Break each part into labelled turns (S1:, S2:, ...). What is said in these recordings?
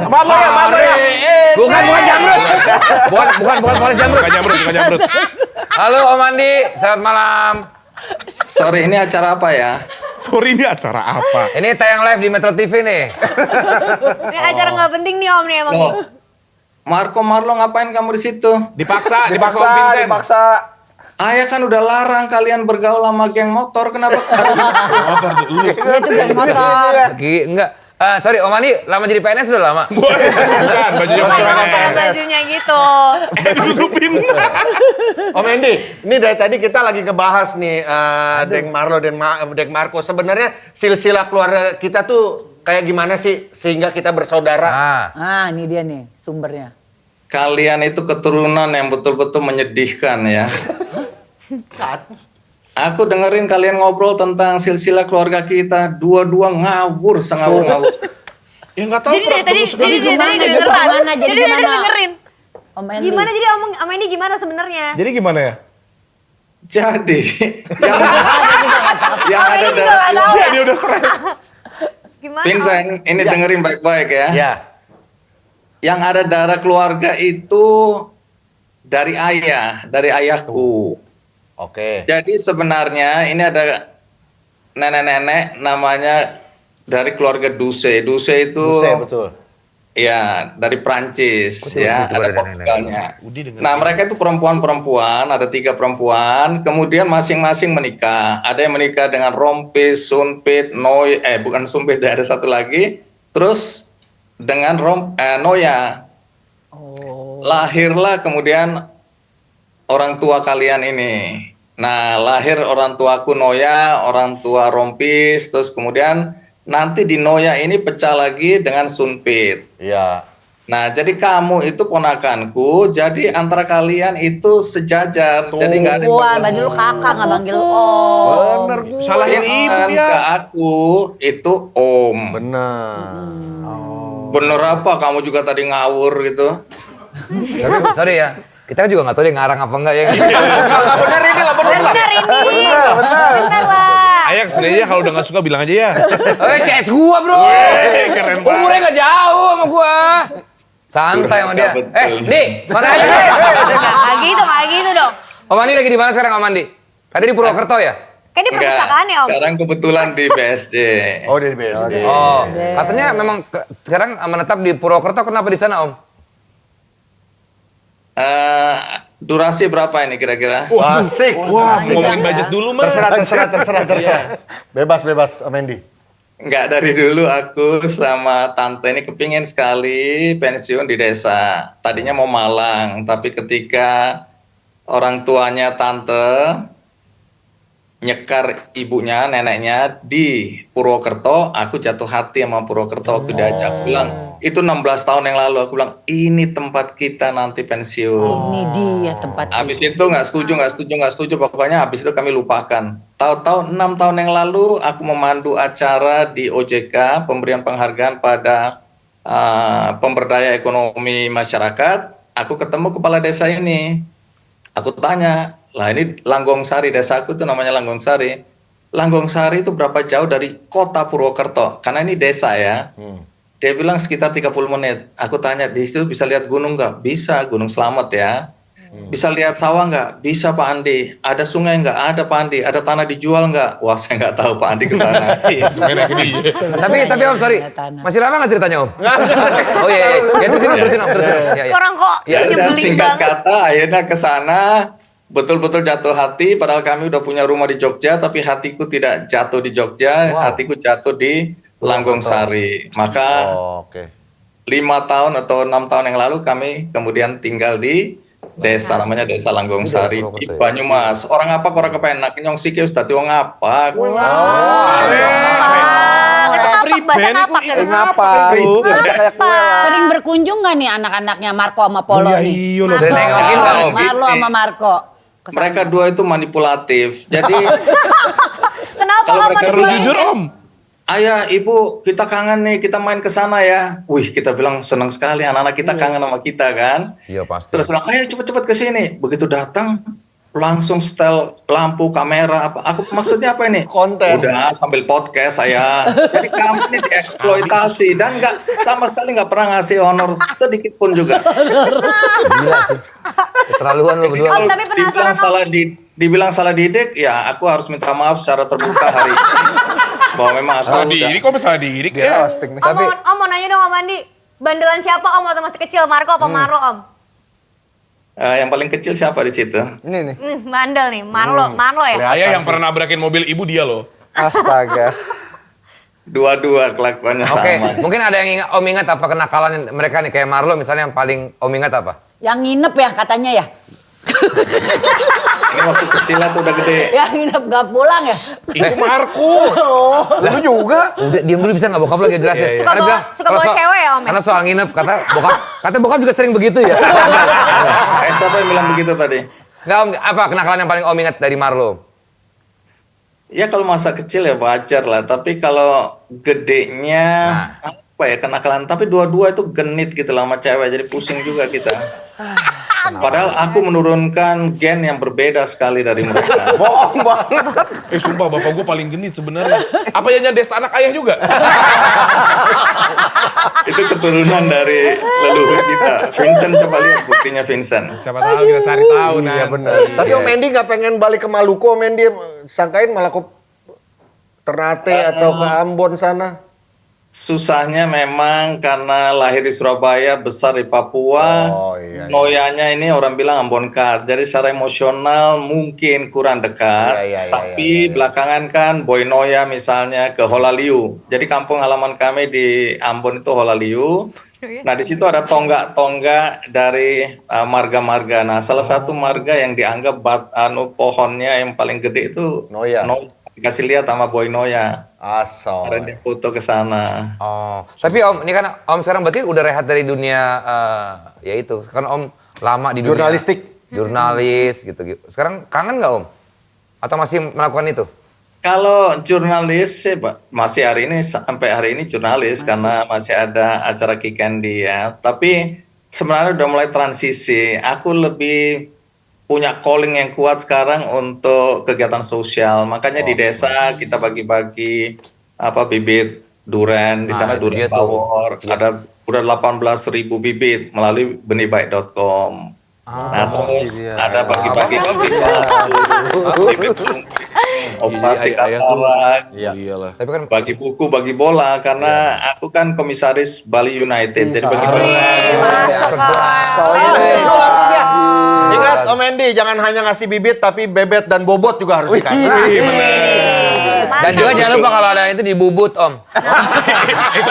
S1: Marlo ya.
S2: Bukan jamrut. Bukan jamrut.
S1: Bukan jamrut.
S2: Halo Om Andi, selamat malam.
S3: Sorry, ini acara apa ya?
S1: Sorry, ini acara apa?
S2: Ini tayang live di Metro TV nih.
S4: Ini acara nggak penting nih Om nih emang nih.
S3: Marlo ngapain kamu di situ?
S1: Dipaksa Om Vincent.
S3: Ayah kan udah larang kalian bergaul sama geng motor, kenapa harus
S1: Motor dulu.
S5: Itu geng motor.
S2: Enggak. Sorry, Om Andi lama jadi PNS udah lama.
S1: Bukan, bajunya
S4: Bukan
S1: PNS.
S4: bajunya gitu.
S1: Ditutupin.
S6: Om Endi, ini dari tadi kita lagi ngebahas nih Deng Marlo dan Deng Marco. Sebenarnya silsilah keluarga kita tuh kayak gimana sih sehingga kita bersaudara?
S5: Ini dia nih sumbernya.
S3: kalian itu keturunan yang betul-betul menyedihkan ya. Aku dengerin kalian ngobrol tentang silsilah keluarga kita, dua-dua ngawur, sengawur-ngawur.
S1: Ya nggak tahu.
S4: Jadi dari tadi dengerin.
S5: Om Endi.
S4: Gimana jadi Om ini gimana sebenarnya?
S1: Jadi gimana ya?
S3: Jadi yang
S4: Om
S3: ada
S4: ini juga nggak
S3: dari
S4: tahu ya?
S1: Dia udah stres.
S4: Gimana?
S3: Vincent, ini dengerin baik-baik ya.
S6: Ya.
S3: Yang ada darah keluarga itu dari ayah, dari ayahku.
S6: Oke.
S3: Jadi sebenarnya ini ada nenek-nenek namanya dari keluarga Duse. Duse itu
S6: Betul.
S3: ya dari Prancis ya, ada Portugalnya. Nah, mereka itu perempuan-perempuan, ada 3 perempuan, kemudian masing-masing menikah. Ada yang menikah dengan Rompis, Sunpit, bukan Sunpit, ada satu lagi. Terus dengan Noya. Lahirlah kemudian orang tua kalian ini. Nah, lahir orang tuaku Noya, orang tua Rompis, terus kemudian nanti di Noya ini pecah lagi dengan Sunpit.
S6: Iya.
S3: Nah, jadi kamu itu ponakanku, jadi antara kalian itu sejajar. Jadi nggak ada
S5: Wah, manggil lu kakak, nggak manggil om.
S6: Bener.
S1: Salahin ibu
S3: ke
S1: ya.
S3: aku itu Om.
S6: Benar.
S3: Bener apa? Kamu juga tadi ngawur gitu.
S2: Tapi sorry ya, kita juga nggak tahu dia ngarang apa enggak ya.
S6: Benar ini lah, benar lah.
S4: Benar ini. Benar lah.
S1: Ayah sebenarnya kalau udah nggak suka bilang aja ya.
S2: CS gua bro.
S1: Keren
S2: Umurnya nggak jauh sama gua. Santai sama dia.
S3: Betul.
S2: Nih, mana aja nih?
S4: Nggak gitu dong.
S2: Om Andi lagi di mana sekarang Om Andi? Katanya di Purwokerto ya?
S4: Kayak di perpustakaan ya Om.
S3: Sekarang kebetulan di BSD.
S6: Oh, dari BSD.
S2: Oh, katanya memang sekarang menetap di Purwokerto, kenapa di sana Om?
S3: Durasi berapa ini kira-kira?
S6: Asik.
S1: Wah, ngomongin budget dulu mah.
S6: Terserah. Bebas, Om Endi.
S3: Enggak, dari dulu aku sama tante ini kepingin sekali pensiun di desa. Tadinya mau Malang, tapi ketika orang tuanya tante nyekar ibunya, neneknya di Purwokerto, aku jatuh hati sama Purwokerto waktu diajak. Bilang, itu 16 tahun yang lalu, aku bilang, ini tempat kita nanti pensiun.
S5: Ini dia tempat.
S3: Habis itu nggak setuju, pokoknya habis itu kami lupakan. Tahu-tahu 6 tahun yang lalu aku memandu acara di OJK, pemberian penghargaan pada pemberdaya ekonomi masyarakat. Aku ketemu kepala desa ini. Aku tanya, lah ini Langgong Sari, desaku itu namanya Langgong Sari. Langgong Sari itu berapa jauh dari kota Purwokerto? Karena ini desa ya. Dia bilang sekitar 30 menit. Aku tanya, di situ bisa lihat gunung nggak? Bisa, Gunung Slamet ya. Bisa lihat sawah nggak? Bisa Pak Andi. Ada sungai nggak? Ada Pak Andi. Ada tanah dijual nggak? Wah, saya nggak tahu Pak Andi ke sana.
S1: Sebenarnya gini.
S2: Tapi Om sorry, masih lama nggak ceritanya Om? Oh iya, ya terusin Om. Ya.
S4: Orang kok
S3: Ya udah,
S4: nyebelin
S3: singkat
S4: banget.
S3: kata akhirnya ke sana betul-betul jatuh hati, padahal kami udah punya rumah di Jogja, tapi hatiku tidak jatuh di Jogja, hatiku jatuh di Langgong Sari. Maka
S6: Oke.
S3: 5 tahun atau 6 tahun yang lalu kami kemudian tinggal di desa namanya Desa Langgong Sari di Banyumas. Orang apa orang kepenak nyong sike wis dadi wong apa.
S4: Itu kapak, bahasa kapak ya.
S6: Ngapa?
S5: Sering berkunjung nggak nih anak-anaknya Marco sama Polo
S1: Iya,
S5: nih?
S1: iya loh.
S2: Udah nengokin nggak Om?
S5: Marlo sama Marco. Kesana.
S3: Mereka dua itu manipulatif. Jadi
S4: Kenapa
S3: Kalau
S4: Om?
S3: mereka
S1: Terlalu jujur Om.
S3: ayah, ibu, kita kangen nih, kita main ke sana ya. Wih, kita bilang senang sekali anak-anak kita kangen sama kita kan.
S2: Iya pasti.
S3: Terus bilang, ayo cepet-cepet ke sini. Begitu datang, langsung setel lampu, kamera, apa? Aku maksudnya apa ini?
S6: Konten.
S3: Udah sambil podcast saya. Jadi kami ini dieksploitasi dan sama sekali nggak pernah ngasih honor sedikit pun juga.
S2: Gila sih. Keterlaluan lo berdua.
S4: Om, tapi penasaran,
S3: Dibilang salah didik, ya aku harus minta maaf secara terbuka hari ini. Bahwa memang aku
S1: Salah
S3: sudah-
S1: diri kok salah diri ya.
S4: Om mau nanya dong Om Andi. Bandelan siapa Om waktu masih kecil? Marco apa Marlo Om?
S3: yang paling kecil siapa di situ?
S4: Bandel nih, Marlo ya?
S1: Ayah yang pernah nabrakin mobil ibu dia loh.
S7: Astaga.
S3: Dua-dua kelakuannya
S2: Oke,
S3: sama.
S2: mungkin ada yang Om ingat apa kenakalan mereka nih kayak Marlo misalnya yang paling Om ingat apa?
S5: Yang nginep ya katanya ya.
S3: Ini waktu kecilnya tuh udah gede.
S5: Yang nginep gak pulang ya.
S1: Itu Marco.
S7: Lu juga.
S2: Udah diam dulu bisa nggak bokap lagi jelasin.
S1: Iya, iya.
S4: Suka
S2: Karena
S4: bawa-
S2: bilang,
S4: suka
S2: kalau
S4: bawa cewek ya, Om, ya?
S2: Karena soal nginep kata bokap juga sering begitu ya.
S3: Siapa yang bilang begitu tadi?
S2: Enggak Om, apa kenakalan yang paling Om ingat dari Marlo?
S3: Ya kalau masa kecil ya wajar lah, tapi kalau gedenya apa ya kenakalan, tapi dua-dua itu genit gitu lah sama cewek, jadi pusing juga kita. Padahal aku menurunkan gen yang berbeda sekali dari mereka.
S7: Bohong banget.
S1: Sumpah bapak gue paling genit sebenarnya. Apa ya Desta anak ayah juga?
S3: Itu keturunan dari leluhur kita. Vincent, coba lihat buktinya Vincent.
S1: Siapa tahu kita cari tahu nanti.
S6: Iya benar. Tapi Om Mendy nggak pengen balik ke Maluku, Om Mendy sangkain malah ke Ternate atau ke Ambon sana.
S3: Susahnya memang karena lahir di Surabaya, besar di Papua.
S6: Oh, iya, iya.
S3: Noyanya ini orang bilang Ambon Kar. Jadi secara emosional mungkin kurang dekat.
S6: Iya,
S3: Tapi belakangan kan Boy Noya misalnya ke Holaliu. Jadi kampung halaman kami di Ambon itu Holaliu. Nah di situ ada tonggak-tonggak dari marga-marga. Nah salah satu marga yang dianggap pohonnya yang paling gede itu
S6: Noya.
S3: Dikasih lihat sama Boy Noya.
S6: Asal.
S3: Ada dia foto ke sana.
S2: Oh, tapi Om, ini kan Om sekarang berarti udah rehat dari dunia ya itu. Kan Om lama di dunia
S6: Jurnalistik.
S2: jurnalis gitu. Sekarang kangen nggak Om? Atau masih melakukan itu?
S3: Kalau jurnalis sih masih hari ini sampai hari ini jurnalis karena masih ada acara Kick Candy ya. Tapi sebenarnya udah mulai transisi. Aku lebih punya calling yang kuat sekarang untuk kegiatan sosial. Makanya di desa kita bagi-bagi bibit durian, di sana
S2: itu
S3: durian
S2: dia tuh.
S3: bawor. Ada udah 18.000 bibit melalui benihbaik.com. Nah, terus ada bagi-bagi bibit operasi
S1: Ayah tuh.
S3: katarak,
S1: Iyalah.
S2: Tapi kan
S3: bagi buku, bagi bola karena aku kan komisaris Bali United. Jadi bagi-bagi.
S6: Ingat Om Mendy, jangan hanya ngasih bibit tapi bebet dan bobot juga harus dikasih.
S2: dan juga jangan lupa kalau ada itu dibubut Om.
S1: Itu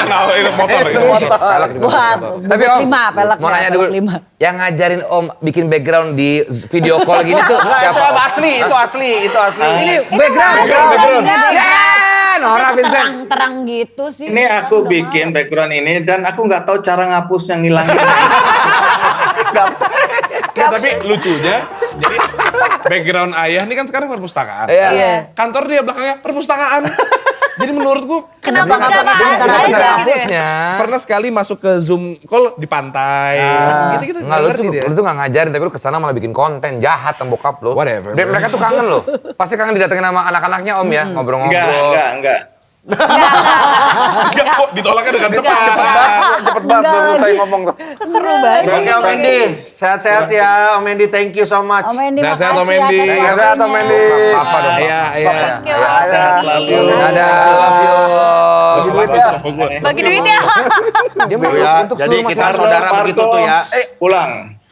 S1: motor itu.
S2: Pelek juga.
S5: Buat
S2: Tapi Om,
S5: pelek
S2: mau nanya dulu, yang ngajarin Om bikin background di video call gini tuh
S6: Nah,
S2: siapa?
S6: itu
S2: Om?
S6: asli, itu asli, itu asli.
S2: Ini background. Ya, Nora Vincent.
S5: terang gitu sih.
S3: Ini aku bikin background ini dan aku nggak tahu cara ngapusnya ngilangin.
S1: Nah, tapi lucunya, jadi background ayah ini kan sekarang perpustakaan.
S2: Iya.
S1: Kantor dia belakangnya perpustakaan. Jadi menurutku
S4: Kenapa nggak
S2: Ini
S4: aja
S2: cara
S4: gitu ya?
S2: hapusnya.
S1: pernah sekali masuk ke Zoom call di pantai. Gitu-gitu.
S2: Enggak,
S1: nggak ngerti dia.
S2: lu tuh nggak ngajarin, tapi lu kesana malah bikin konten jahat sama bokap lu.
S1: Whatever,
S2: Dan
S1: bro.
S2: mereka tuh kangen loh. Pasti kangen didatengin sama anak-anaknya Om ya, ngobrol-ngobrol.
S3: Enggak.
S1: Enggak kok ditolaknya dengan cepat.
S7: Cepet banget baru selesai ngomong tuh.
S5: Seru banget.
S6: Oke Om Mendy, sehat-sehat ya Om Mendy, thank you so much.
S5: Om Mendy,
S1: Sehat-sehat,
S5: makasih
S1: Om Mendy.
S5: atas
S7: Sehat-sehat, Om Mendy.
S5: waktunya.
S2: Apa dong?
S1: Ayah.
S3: Sehat selalu.
S2: Dadah, love you.
S7: Bagi duit ya.
S4: Bagi duit ya.
S2: Dia mau
S6: Ya,
S2: untuk
S6: jadi
S2: seluruh
S6: kita
S2: masyarakat.
S6: saudara begitu tuh ya.
S3: Pulang.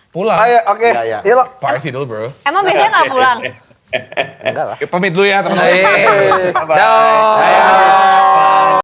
S1: Pulang.
S7: Ayo, oke.
S6: Iya.
S7: Iya, lo.
S1: Party dulu, bro.
S4: Emang biasanya nggak pulang?
S1: Pamit dulu ya, teman-teman.
S2: Dah.
S3: Bye-bye.